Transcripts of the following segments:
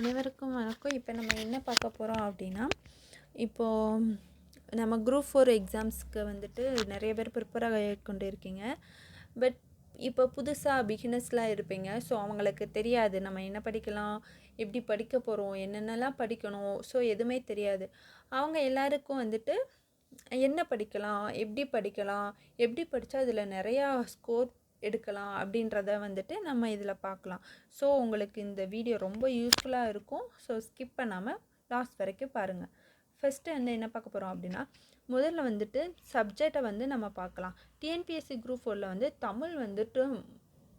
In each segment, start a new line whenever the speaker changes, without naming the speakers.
அனைவருக்கும் வணக்கம். இப்போ நம்ம என்ன பார்க்க போகிறோம் அப்படின்னா, இப்போது நம்ம குரூப் 4 எக்ஸாம்ஸ்க்கு வந்துட்டு நிறைய பேர் ப்ரிப்பேர் ஆகி கொண்டு இருக்கீங்க. பட் இப்போ புதுசாக பிகினர்ஸ்லாம் இருப்பீங்க. ஸோ அவங்களுக்கு தெரியாது நம்ம என்ன படிக்கலாம், எப்படி படிக்க போகிறோம், என்னென்னலாம் படிக்கணும், ஸோ எதுவுமே தெரியாது. அவங்க எல்லாருக்கும் வந்துட்டு என்ன படிக்கலாம், எப்படி படித்தா அதில் நிறையா ஸ்கோர் எடுக்கலாம் அப்படின்றத வந்துட்டு நம்ம இதில் பார்க்கலாம். ஸோ உங்களுக்கு இந்த வீடியோ ரொம்ப யூஸ்ஃபுல்லாக இருக்கும். ஸோ ஸ்கிப் பண்ணாமல் லாஸ்ட் வரைக்கும் பாருங்கள். ஃபஸ்ட்டு வந்து என்ன பார்க்க போகிறோம் அப்படின்னா, முதல்ல வந்துட்டு சப்ஜெக்டை வந்து நம்ம பார்க்கலாம். டிஎன்பிஎஸ்சி குரூப் 4ல் வந்து தமிழ் வந்துட்டு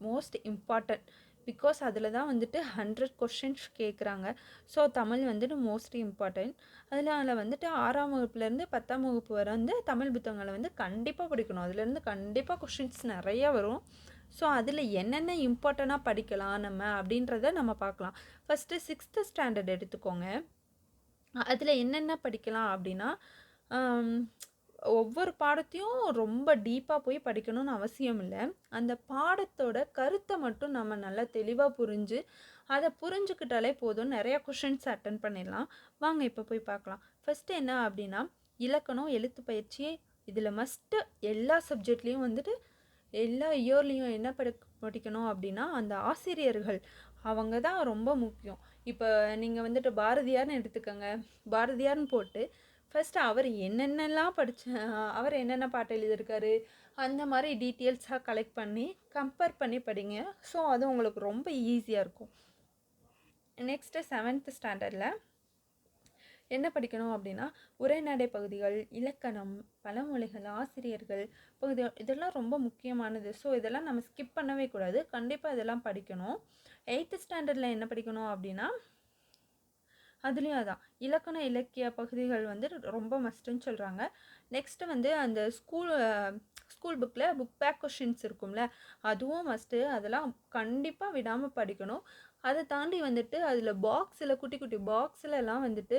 மோஸ்ட் இம்பார்ட்டன்ட். பிகாஸ் அதில் தான் வந்துட்டு 100 கொஷின்ஸ் கேட்குறாங்க. ஸோ தமிழ் வந்துட்டு மோஸ்ட்லி இம்பார்ட்டன்ட். அதனால் வந்துட்டு 6ஆம் வகுப்புலேருந்து 10ஆம் வகுப்பு வரை வந்து தமிழ் புத்தகங்களை வந்து கண்டிப்பாக படிக்கணும். அதுலேருந்து கண்டிப்பாக கொஷின்ஸ் நிறையா வரும். ஸோ அதில் என்னென்ன இம்பார்ட்டண்ட்டாக படிக்கலாம் நம்ம அப்படின்றத நம்ம பார்க்கலாம். ஃபஸ்ட்டு 6th ஸ்டாண்டர்ட் எடுத்துக்கோங்க. அதில் என்னென்ன படிக்கலாம் அப்படின்னா, ஒவ்வொரு பாடத்தையும் ரொம்ப டீப்பாக போய் படிக்கணும்னு அவசியம் இல்லை. அந்த பாடத்தோட கருத்தை மட்டும் நம்ம நல்லா தெளிவாக புரிஞ்சு அதை புரிஞ்சுக்கிட்டாலே போதும், நிறையா கொஷின்ஸ் அட்டன் பண்ணிடலாம். வாங்க இப்போ போய் பார்க்கலாம். ஃபஸ்ட்டு என்ன அப்படின்னா, இலக்கணம், எழுத்து பயிற்சி. இதில் மஸ்ட்டு எல்லா சப்ஜெக்ட்லேயும் வந்துட்டு எல்லா இயர்லேயும் என்ன படிக்கணும் அப்படின்னா, அந்த ஆசிரியர்கள் அவங்க தான் ரொம்ப முக்கியம். இப்போ நீங்கள் வந்துட்டு பாரதியார்னு எடுத்துக்கோங்க. பாரதியார்னு போட்டு ஃபஸ்ட்டு அவர் அவர் என்னென்ன பாட்டு எழுதியிருக்காரு அந்த மாதிரி டீட்டெயில்ஸாக கலெக்ட் பண்ணி கம்பேர் பண்ணி படிங்க. ஸோ அது உங்களுக்கு ரொம்ப ஈஸியாக இருக்கும். நெக்ஸ்ட்டு 7th ஸ்டாண்டர்டில் என்ன படிக்கணும் அப்படின்னா, உரைநடை பகுதிகள், இலக்கணம், பழமொழிகள், ஆசிரியர்கள் பகுதிகள், இதெல்லாம் ரொம்ப முக்கியமானது. ஸோ இதெல்லாம் நம்ம ஸ்கிப் பண்ணவே கூடாது, கண்டிப்பாக இதெல்லாம் படிக்கணும். 8th ஸ்டாண்டர்டில் என்ன படிக்கணும் அப்படின்னா, அதுலேயும் அதான் இலக்கண இலக்கிய பகுதிகள் வந்து ரொம்ப மஸ்ட்டுன்னு சொல்கிறாங்க. நெக்ஸ்ட்டு வந்து அந்த ஸ்கூல் புக்கில் புக் பேக் கொஷின்ஸ் இருக்கும்ல, அதுவும் மஸ்ட்டு. அதெல்லாம் கண்டிப்பாக விடாமல் படிக்கணும். அதை தாண்டி வந்துட்டு அதில் குட்டி குட்டி பாக்ஸ்லலாம் வந்துட்டு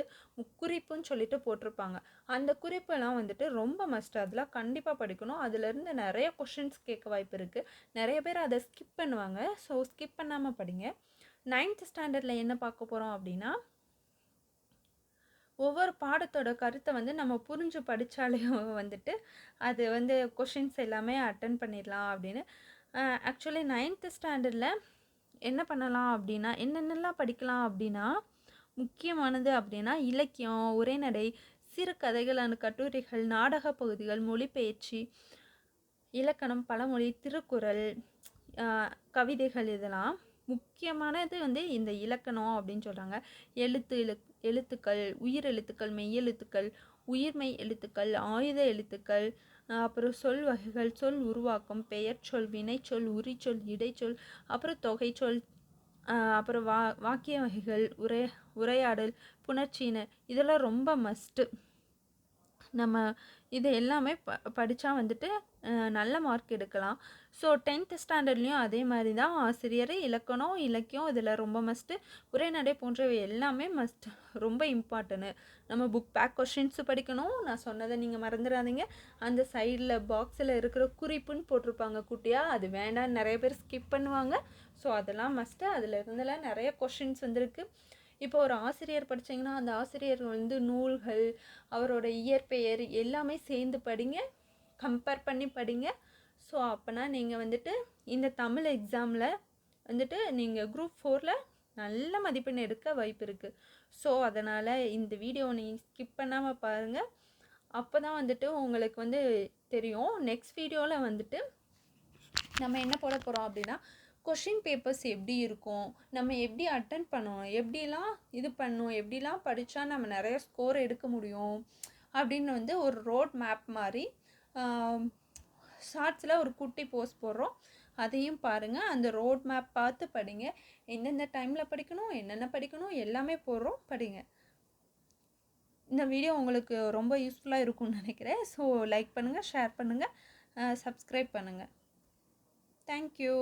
குறிப்புன்னு சொல்லிட்டு போட்டிருப்பாங்க. அந்த குறிப்பெல்லாம் வந்துட்டு ரொம்ப மஸ்ட்டு, அதெல்லாம் கண்டிப்பாக படிக்கணும். அதுலேருந்து நிறைய கொஷின்ஸ் கேட்க வாய்ப்பு இருக்குது. நிறைய பேர் அதை ஸ்கிப் பண்ணுவாங்க. ஸோ ஸ்கிப் பண்ணாமல் படிங்க. 9th ஸ்டாண்டர்டில் என்ன பார்க்க போகிறோம் அப்படின்னா, ஒவ்வொரு பாடத்தோட கருத்தை வந்து நம்ம புரிஞ்சு படித்தாலே வந்துட்டு அது வந்து கொஷின்ஸ் எல்லாமே அட்டன் பண்ணிடலாம் அப்படின்னு. ஆக்சுவலி 9th ஸ்டாண்டர்டில் என்ன பண்ணலாம் அப்படின்னா, என்னென்னலாம் படிக்கலாம் அப்படின்னா, முக்கியமானது அப்படின்னா இலக்கியம், உரைநடை, சிறுகதைகள் அண்ட் கட்டுரைகள், நாடக பகுதிகள், மொழிபெயர்ச்சி, இலக்கணம், பழமொழி, திருக்குறள், கவிதைகள். இதெல்லாம் முக்கியமானது வந்து இந்த இலக்கணம் அப்படின்னு சொல்கிறாங்க. எழுத்துக்கள், உயிர் எழுத்துக்கள், மெய்யெழுத்துக்கள், உயிர்மெய் எழுத்துக்கள், ஆயுத எழுத்துக்கள், அப்புறம் சொல் வகைகள், சொல் உருவாக்கம், பெயர் சொல், வினைச்சொல், உரிச்சொல், இடைச்சொல், அப்புறம் தொகைச்சொல், அப்புறம் வாக்கிய வகைகள், உரையாடல், புணர்ச்சியினர், இதெல்லாம் ரொம்ப மஸ்ட்டு. நம்ம இது எல்லாமே படித்தா வந்துட்டு நல்ல மார்க் எடுக்கலாம். ஸோ 10th ஸ்டாண்டர்ட்லேயும் அதே மாதிரி தான். ஆசிரியர், இலக்கணம், இலக்கியம் இதில் ரொம்ப மஸ்ட்டு. உரைநடை போன்றவை எல்லாமே மஸ்ட், ரொம்ப இம்பார்ட்டன்ட்டு. நம்ம புக் பேக் கொஷின்ஸு படிக்கணும். நான் சொன்னதை நீங்கள் மறந்துடாதீங்க. அந்த சைடில் பாக்ஸில் இருக்கிற குறிப்புன்னு போட்டிருப்பாங்க குட்டியாக, அது வேண்டாம் நிறைய பேர் ஸ்கிப் பண்ணுவாங்க. ஸோ அதெல்லாம் மஸ்ட்டு. அதில் இருந்தெல்லாம் நிறைய கொஷின்ஸ் வந்திருக்கு. இப்போ ஒரு ஆசிரியர் படித்தீங்கன்னா அந்த ஆசிரியர் வந்து நூல்கள், அவரோட இயற்பெயர் எல்லாமே சேர்ந்து படிங்க, கம்பேர் பண்ணி படிங்க. ஸோ அப்போனா நீங்கள் வந்துட்டு இந்த தமிழ் எக்ஸாமில் வந்துட்டு நீங்கள் குரூப் 4ல் நல்ல மதிப்பெண் எடுக்க வாய்ப்பு இருக்குது. ஸோ அதனால் இந்த வீடியோவை நீங்கள் ஸ்கிப் பண்ணாமல் பாருங்கள். அப்போ தான் வந்துட்டு உங்களுக்கு வந்து தெரியும். நெக்ஸ்ட் வீடியோவில் வந்துட்டு நம்ம என்ன போட போகிறோம் அப்படின்னா, கொஷின் பேப்பர்ஸ் எப்படி இருக்கும், நம்ம எப்படி அட்டன் பண்ணணும், எப்படிலாம் இது பண்ணணும், எப்படிலாம் படித்தா நம்ம நிறைய ஸ்கோர் எடுக்க முடியும் அப்படின்னு வந்து ஒரு ரோட் மேப் மாதிரி ஷார்ட்ஸில் ஒரு குட்டி போஸ்ட் போடுறோம். அதையும் பாருங்கள். அந்த ரோட் மேப் பார்த்து படிங்க. எந்தெந்த டைமில் படிக்கணும், என்னென்ன படிக்கணும் எல்லாமே போடுறோம், படிங்க. இந்த வீடியோ உங்களுக்கு ரொம்ப யூஸ்ஃபுல்லாக இருக்கும்னு நினைக்கிறேன். ஸோ லைக் பண்ணுங்கள், ஷேர் பண்ணுங்கள், சப்ஸ்கிரைப் பண்ணுங்கள். தேங்க்யூ.